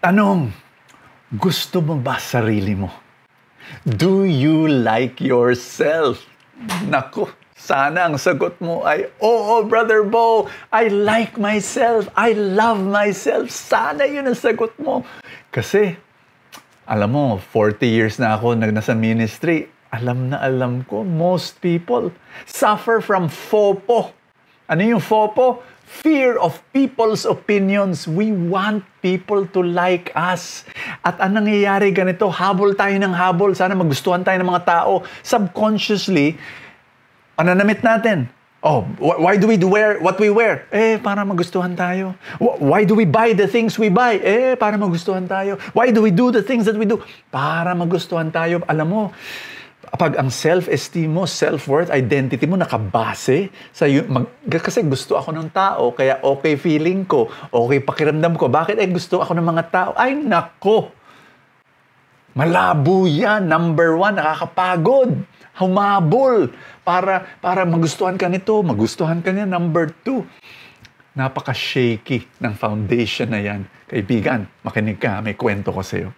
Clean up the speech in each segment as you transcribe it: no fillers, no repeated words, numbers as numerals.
Tanong, gusto mo ba sarili mo? Do you like yourself? Naku, sana ang sagot mo ay, oo, Brother Bo, I like myself. I love myself. Sana yun ang sagot mo. Kasi, alam mo, 40 years na ako nasa ministry. Alam na alam ko, most people suffer from FOPO. Ano yung FOPO? Fear of people's opinions. We want people to like us. At anong nangyayari ganito, habol tayo ng habol. Sana magustuhan tayo ng mga tao. Subconsciously, ano namit natin? Oh, why do we wear what we wear? Para magustuhan tayo. Why do we buy the things we buy? Para magustuhan tayo. Why do we do the things that we do? Para magustuhan tayo. Alam mo, pag ang self-esteem mo, self-worth, identity mo nakabase sa kasi gusto ako ng tao, kaya okay feeling ko, okay pakiramdam ko. Bakit gusto ako ng mga tao? Ay, nako! Malabo yan. Number 1, nakakapagod. Humabol. Para magustuhan ka nito, magustuhan ka niya. Number 2, napaka-shaky ng foundation na yan. Kaibigan, makinig ka, may kwento ko sa'yo.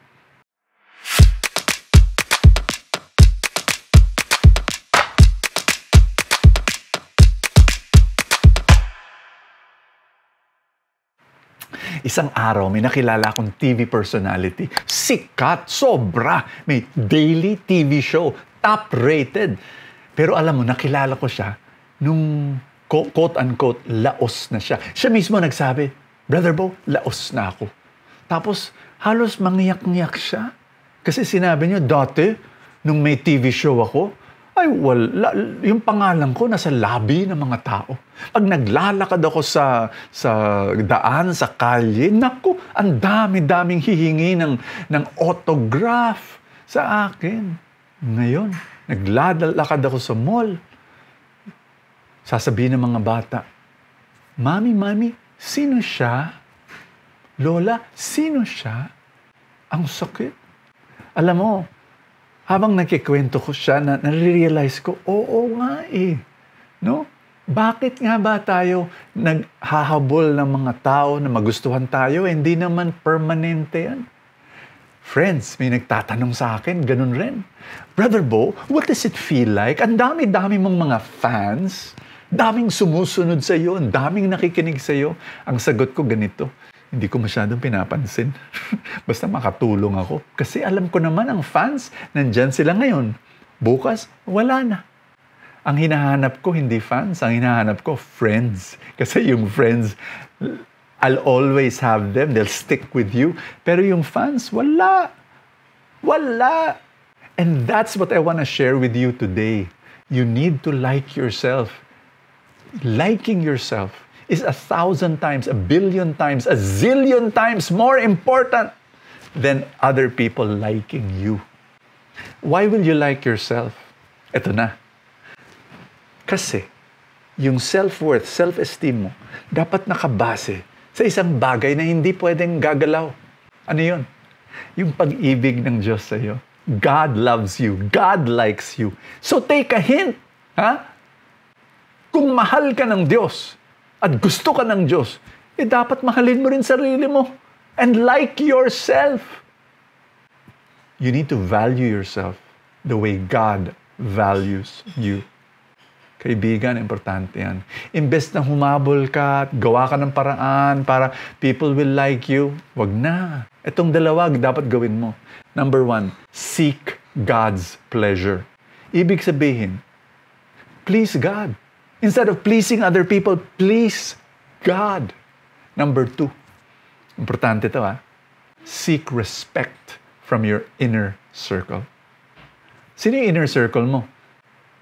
Isang araw, may nakilala akong TV personality. Sikat, sobra. May daily TV show, top-rated. Pero alam mo, nakilala ko siya nung quote-unquote, laos na siya. Siya mismo nagsabi, Brother Bo, laos na ako. Tapos, halos mangiyak-ngiyak siya. Kasi sinabi niyo, dati, nung may TV show ako, ay wala, yung pangalan ko nasa lobby ng mga tao. Pag naglalakad ako sa daan, sa kalye, naku, ang dami-daming hihingi ng autograph sa akin. Ngayon, naglalakad ako sa mall. Sasabihin ng mga bata, Mami, sino siya? Lola, sino siya? Ang sakit. Alam mo, habang nagkikwento ko siya, nare-realize ko, oo nga no? Bakit nga ba tayo naghahabol ng mga tao na magustuhan tayo? Hindi naman permanente yan. Friends, may nagtatanong sa akin, ganun rin. Brother Bo, what does it feel like? Ang dami-dami mong mga fans, daming sumusunod sa iyo, ang daming nakikinig sa iyo. Ang sagot ko ganito, hindi ko masyadong pinapansin. Basta makatulong ako. Kasi alam ko naman ang fans, nandyan sila ngayon. Bukas, wala na. Ang hinahanap ko, hindi fans. Ang hinahanap ko, friends. Kasi yung friends, I'll always have them. They'll stick with you. Pero yung fans, wala. Wala. And that's what I want to share with you today. You need to like yourself. Liking yourself is 1,000 times, 1,000,000,000 times, 1,000,000,000 times more important than other people liking you. Why will you like yourself? Ito na. Kasi, yung self-worth, self-esteem mo, dapat nakabase sa isang bagay na hindi pwedeng gagalaw. Ano yun? Yung pag-ibig ng Diyos sa iyo. God loves you. God likes you. So take a hint. Kung mahal ka ng Diyos, at gusto ka ng Diyos, dapat mahalin mo rin sarili mo. And like yourself. You need to value yourself the way God values you. Kaibigan, importante yan. Imbes na humabol ka at gawa ka ng paraan para people will like you, wag na. Itong dalawa dapat gawin mo. Number 1, seek God's pleasure. Ibig sabihin, please God. Instead of pleasing other people, please God. Number 2, importante ito seek respect from your inner circle. Sino yung inner circle mo?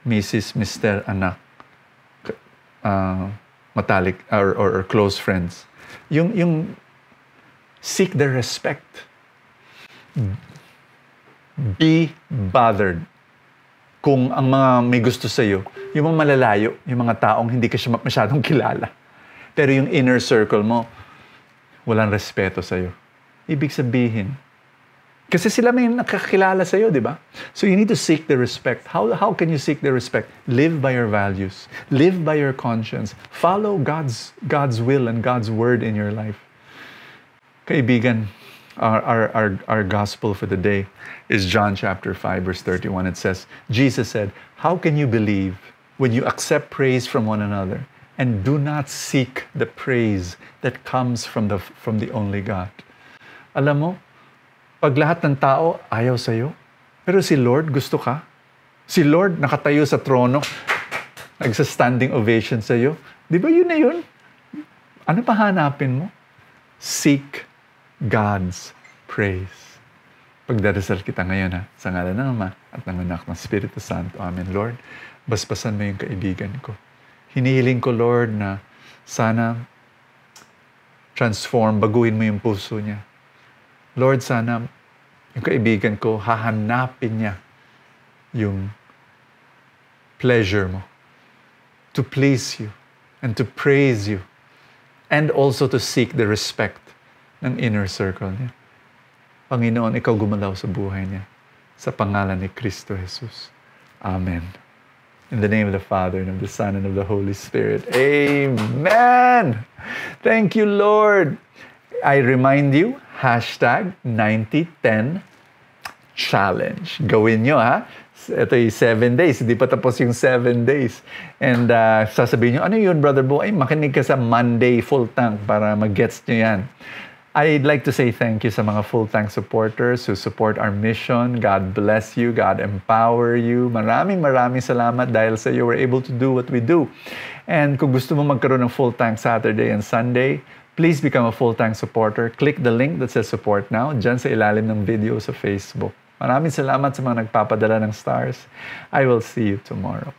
Mrs., Mr., anak, matalik, or close friends. Yung seek their respect. Be bothered. Kung ang mga may gusto sa'yo, yung mga malalayo, yung mga taong hindi ka siya masyadong kilala. Pero yung inner circle mo, walang respeto sa'yo. Ibig sabihin, kasi sila may nakakilala sa'yo, di ba? So you need to seek the respect. How can you seek the respect? Live by your values. Live by your conscience. Follow God's will and God's word in your life. Kaibigan, Our gospel for the day is John chapter 5, verse 31. It says, Jesus said, "How can you believe when you accept praise from one another and do not seek the praise that comes from the only God?" Alam mo, pag lahat ng tao ayaw sa'yo, pero si Lord gusto ka. Si Lord nakatayo sa trono, nagsa-standing ovation sa'yo. Di ba yun na yun? Ano pa hanapin mo? Seek God's praise. Pagdarasal kita ngayon sa ngalan ng Ama at ng Anak ng Espiritu Santo. Amen. Lord, basbasan mo yung kaibigan ko. Hinihiling ko, Lord, na sana baguhin mo yung puso niya. Lord, sana yung kaibigan ko, hahanapin niya yung pleasure mo to please you and to praise you and also to seek the respect ng inner circle niya. Panginoon, ikaw gumalaw sa buhay niya sa pangalan ni Kristo Jesus. Amen. In the name of the Father, and of the Son, and of the Holy Spirit. Amen! Thank you, Lord! I remind you, #9010 challenge. Gawin nyo, ha? Ito yung 7 days. Hindi pa tapos yung 7 days. And sasabihin nyo, ano yun, Brother Bo? Ay, makinig ka sa Monday Full Tank para mag-gets nyo yan. I'd like to say thank you sa mga Full Tank supporters who support our mission. God bless you. God empower you. Maraming salamat dahil sa you we're able to do what we do. And kung gusto mo magkaroon ng Full Tank Saturday and Sunday, please become a Full Tank supporter. Click the link that says support now dyan sa ilalim ng video sa Facebook. Maraming salamat sa mga nagpapadala ng stars. I will see you tomorrow.